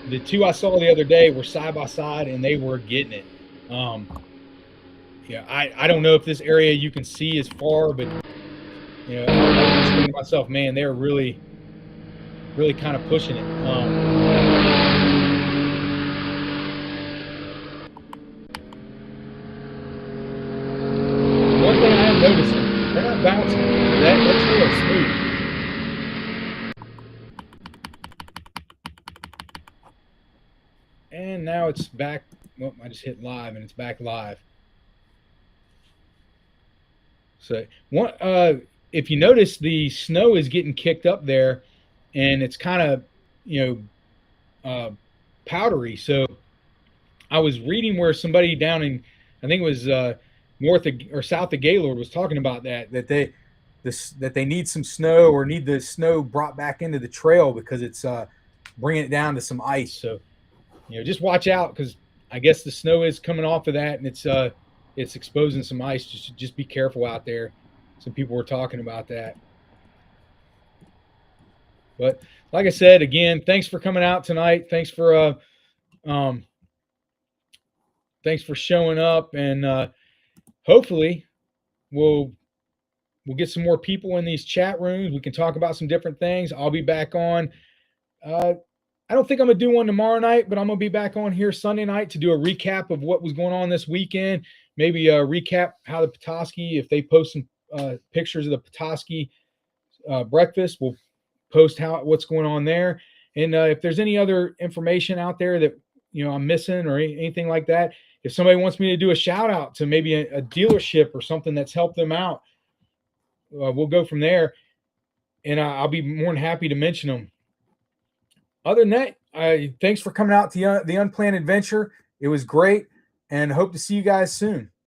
The two I saw the other day were side by side, and they were getting it. Yeah, I don't know if this area you can see is far, but you know, I'm just thinking to myself, man, they're really kind of pushing it. One thing I am noticing, they're not bouncing. That's real smooth. And now it's back. Well, I just hit live, and it's back live. So if you notice, the snow is getting kicked up there, and it's kind of, powdery. So I was reading where somebody down in, I think it was north of, or south of Gaylord, was talking about that they need some snow, or need the snow brought back into the trail, because it's bringing it down to some ice. So just watch out, because I guess the snow is coming off of that, and it's exposing some ice. Just be careful out there. Some people were talking about that. But like I said, again, thanks for coming out tonight. Thanks for showing up, and hopefully we'll get some more people in these chat rooms. We can talk about some different things. I'll be back on. I don't think I'm gonna do one tomorrow night, but I'm gonna be back on here Sunday night to do a recap of what was going on this weekend. Maybe recap how the Petoskey, if they post some pictures of the Petoskey breakfast, we'll post what's going on there. And if there's any other information out there that I'm missing, or anything like that, if somebody wants me to do a shout out to maybe a dealership or something that's helped them out, we'll go from there. And I'll be more than happy to mention them. Other than that, thanks for coming out to the Unplanned Adventure. It was great, and hope to see you guys soon.